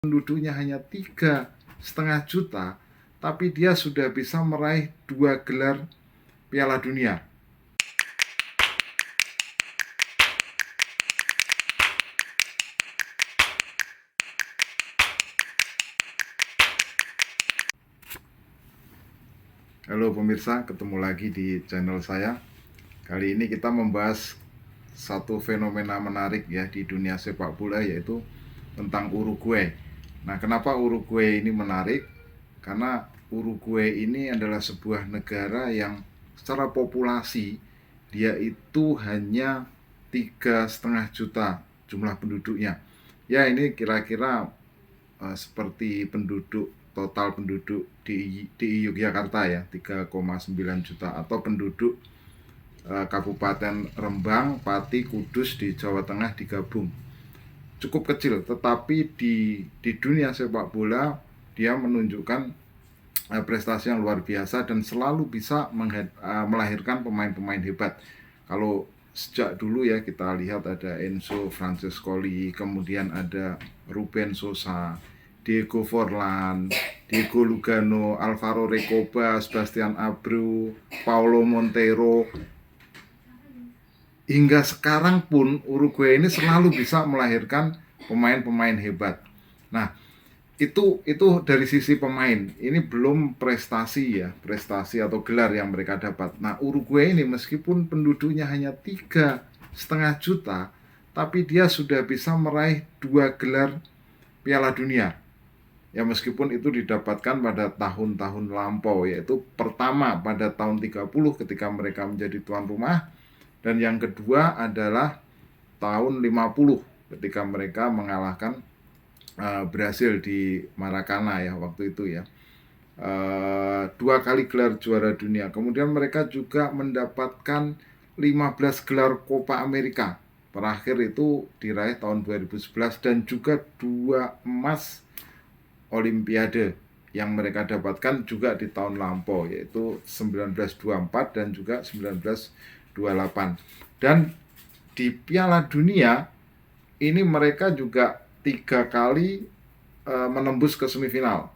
penduduknya hanya 3,5 juta, tapi dia sudah bisa meraih 2 gelar Piala Dunia. Halo pemirsa, ketemu lagi di channel saya. Kali ini kita membahas satu fenomena menarik ya di dunia sepak bola, yaitu tentang Uruguay. Nah, kenapa Uruguay ini menarik? Karena Uruguay ini adalah sebuah negara yang secara populasi dia itu hanya 3,5 juta jumlah penduduknya. Ya, ini kira-kira seperti total penduduk di Yogyakarta ya, 3,9 juta, atau penduduk Kabupaten Rembang, Pati, Kudus di Jawa Tengah digabung. Cukup kecil, tetapi di dunia sepak bola dia menunjukkan prestasi yang luar biasa dan selalu bisa melahirkan pemain-pemain hebat. Kalau sejak dulu ya, kita lihat ada Enzo Francescoli, kemudian ada Ruben Sosa, Diego Forlan, Diego Lugano, Alvaro Recoba, Sebastian Abreu, Paulo Monteiro. Hingga sekarang pun Uruguay ini selalu bisa melahirkan pemain-pemain hebat. Nah, itu dari sisi pemain. Ini belum prestasi ya, prestasi atau gelar yang mereka dapat. Nah, Uruguay ini meskipun penduduknya hanya 3,5 juta, tapi dia sudah bisa meraih 2 gelar Piala Dunia. Ya, meskipun itu didapatkan pada tahun-tahun lampau, yaitu pertama pada tahun 30 ketika mereka menjadi tuan rumah, dan yang kedua adalah tahun 50 ketika mereka mengalahkan Brasil di Maracana ya waktu itu ya. 2 kali gelar juara dunia. Kemudian mereka juga mendapatkan 15 gelar Copa America. Terakhir itu diraih tahun 2011, dan juga 2 emas Olimpiade yang mereka dapatkan juga di tahun lampau, yaitu 1924 dan juga 1928. Dan di Piala Dunia ini mereka juga 3 kali menembus ke semifinal,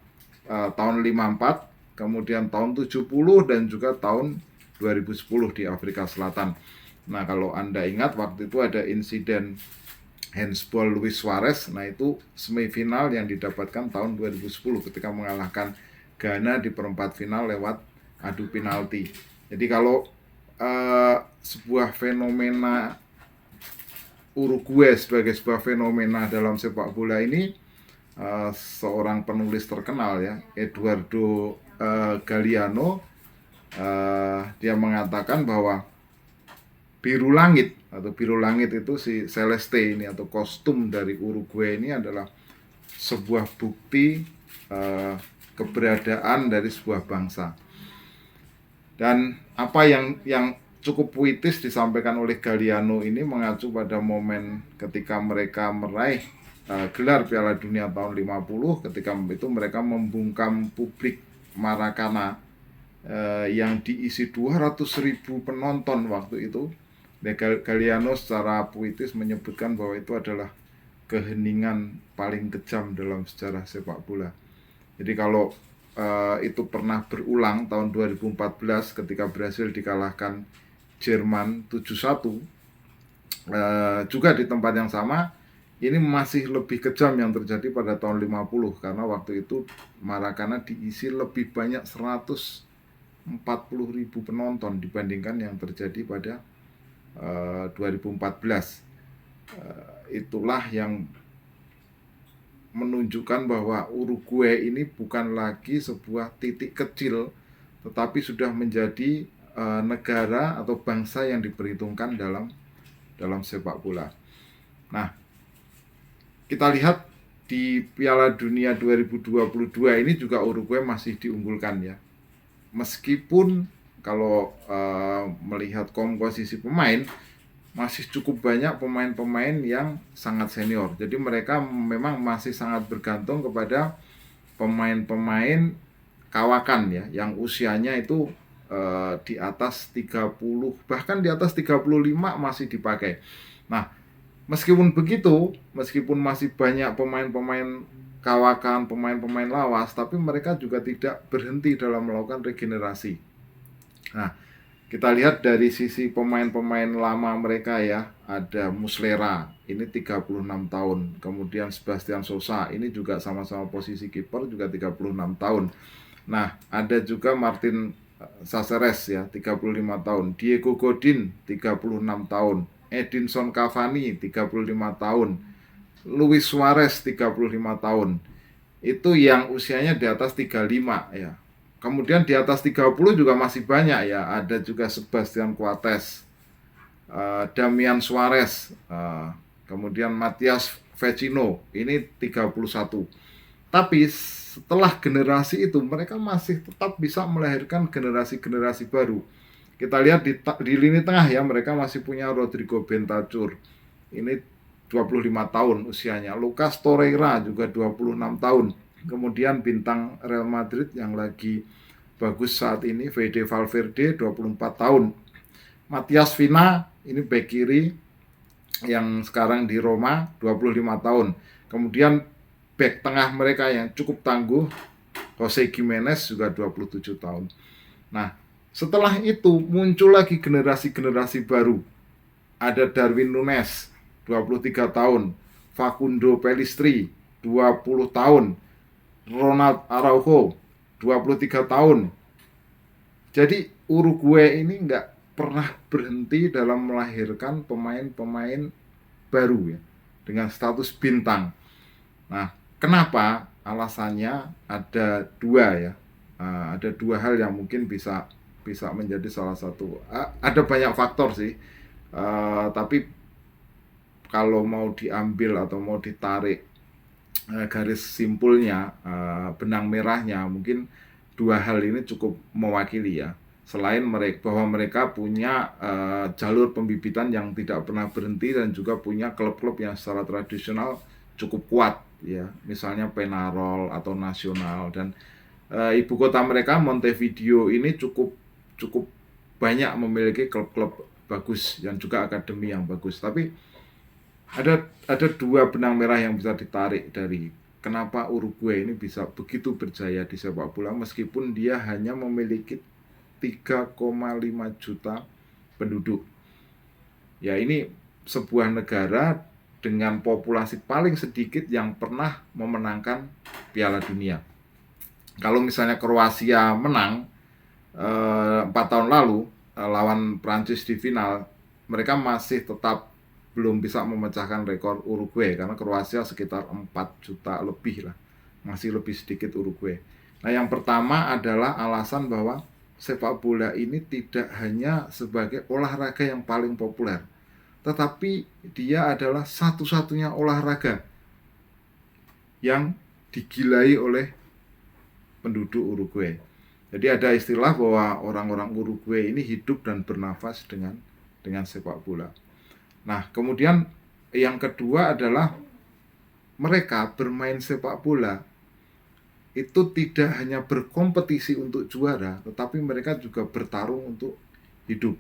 tahun 54, kemudian tahun 70, dan juga tahun 2010 di Afrika Selatan. Nah, kalau Anda ingat waktu itu ada insiden handsball Luis Suarez. Nah, itu semifinal yang didapatkan tahun 2010 ketika mengalahkan Ghana di perempat final lewat adu penalti. Jadi kalau sebuah fenomena Uruguay sebagai sebuah fenomena dalam sepak bola ini, seorang penulis terkenal ya, Eduardo Galeano, dia mengatakan bahwa biru langit itu si Celeste ini, atau kostum dari Uruguay ini, adalah sebuah bukti keberadaan dari sebuah bangsa. Dan apa yang cukup puitis disampaikan oleh Galeano ini mengacu pada momen ketika mereka meraih gelar Piala Dunia tahun 50, ketika itu mereka membungkam publik Maracana yang diisi 200.000 penonton waktu itu. Galeano secara puitis menyebutkan bahwa itu adalah keheningan paling kejam dalam sejarah sepak bola. Jadi kalau itu pernah berulang tahun 2014 ketika Brasil dikalahkan Jerman 7-1, juga di tempat yang sama. Ini masih lebih kejam yang terjadi pada tahun 50, karena waktu itu Maracana diisi lebih banyak 140.000 penonton dibandingkan yang terjadi pada 2014. Itulah yang menunjukkan bahwa Uruguay ini bukan lagi sebuah titik kecil, tetapi sudah menjadi negara atau bangsa yang diperhitungkan dalam sepak bola. Nah, kita lihat di Piala Dunia 2022 ini juga Uruguay masih diunggulkan ya. Meskipun kalau melihat komposisi pemain, masih cukup banyak pemain-pemain yang sangat senior. Jadi mereka memang masih sangat bergantung kepada pemain-pemain kawakan ya, yang usianya itu di atas 30, bahkan di atas 35 masih dipakai. Nah, meskipun begitu, meskipun masih banyak pemain-pemain kawakan pemain-pemain lawas, tapi mereka juga tidak berhenti dalam melakukan regenerasi. Nah, kita lihat dari sisi pemain-pemain lama mereka ya, ada Muslera, ini 36 tahun. Kemudian Sebastian Sosa, ini juga sama-sama posisi kiper, juga 36 tahun. Nah, ada juga Martin Caceres ya, 35 tahun. Diego Godin, 36 tahun. Edinson Cavani, 35 tahun. Luis Suarez, 35 tahun. Itu yang usianya di atas 35 ya. Kemudian di atas 30 juga masih banyak ya. Ada juga Sebastian Coates, Damian Suarez, kemudian Matias Vecino, ini 31. Tapi setelah generasi itu mereka masih tetap bisa melahirkan generasi-generasi baru. Kita lihat di lini tengah ya, mereka masih punya Rodrigo Bentancur, ini 25 tahun usianya. Lucas Torreira juga 26 tahun. Kemudian bintang Real Madrid yang lagi bagus saat ini, Fede Valverde, 24 tahun. Matias Vina, ini bek kiri yang sekarang di Roma, 25 tahun. Kemudian bek tengah mereka yang cukup tangguh, Jose Gimenez, juga 27 tahun. Nah, setelah itu muncul lagi generasi-generasi baru. Ada Darwin Núñez, 23 tahun. Facundo Pellistri, 20 tahun. Ronald Araujo, 23 tahun. Jadi Uruguay ini nggak pernah berhenti dalam melahirkan pemain-pemain baru ya, dengan status bintang. Nah, kenapa? Alasannya ada dua ya. Ada dua hal yang mungkin bisa menjadi salah satu. Ada banyak faktor sih. Tapi kalau mau diambil atau mau ditarik garis simpulnya, benang merahnya, mungkin dua hal ini cukup mewakili ya. Selain bahwa mereka punya jalur pembibitan yang tidak pernah berhenti dan juga punya klub-klub yang secara tradisional cukup kuat ya, misalnya Peñarol atau Nacional, dan ibu kota mereka Montevideo ini cukup banyak memiliki klub-klub bagus yang juga akademi yang bagus. Tapi ada dua benang merah yang bisa ditarik dari kenapa Uruguay ini bisa begitu berjaya di sepak bola meskipun dia hanya memiliki 3,5 juta penduduk. Ya, ini sebuah negara dengan populasi paling sedikit yang pernah memenangkan Piala Dunia. Kalau misalnya Kroasia menang 4 tahun lalu lawan Prancis di final, mereka masih tetap belum bisa memecahkan rekor Uruguay karena Kroasia sekitar 4 juta lebih lah, masih lebih sedikit Uruguay. Nah, yang pertama adalah alasan bahwa sepak bola ini tidak hanya sebagai olahraga yang paling populer, tetapi dia adalah satu-satunya olahraga yang digilai oleh penduduk Uruguay. Jadi ada istilah bahwa orang-orang Uruguay ini hidup dan bernafas dengan sepak bola. Nah, kemudian yang kedua adalah mereka bermain sepak bola itu tidak hanya berkompetisi untuk juara, tetapi mereka juga bertarung untuk hidup.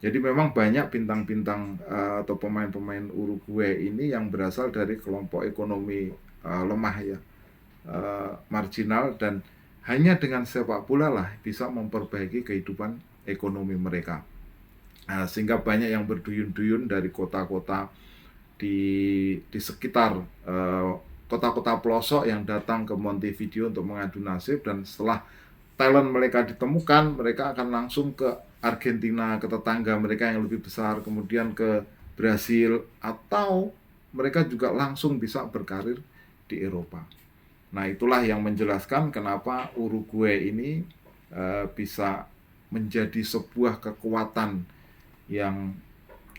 Jadi memang banyak bintang-bintang atau pemain-pemain Uruguay ini yang berasal dari kelompok ekonomi lemah ya, marginal, dan hanya dengan sepak bola lah bisa memperbaiki kehidupan ekonomi mereka. Sehingga banyak yang berduyun-duyun dari kota-kota di sekitar kota-kota pelosok yang datang ke Montevideo untuk mengadu nasib, dan setelah talent mereka ditemukan, mereka akan langsung ke Argentina, ke tetangga mereka yang lebih besar, kemudian ke Brasil, atau mereka juga langsung bisa berkarir di Eropa. Nah, itulah yang menjelaskan kenapa Uruguay ini bisa menjadi sebuah kekuatan yang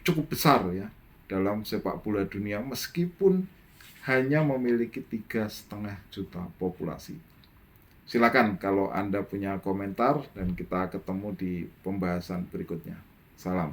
cukup besar ya dalam sepak bola dunia meskipun hanya memiliki 3,5 juta populasi. Silakan kalau Anda punya komentar dan kita ketemu di pembahasan berikutnya. Salam.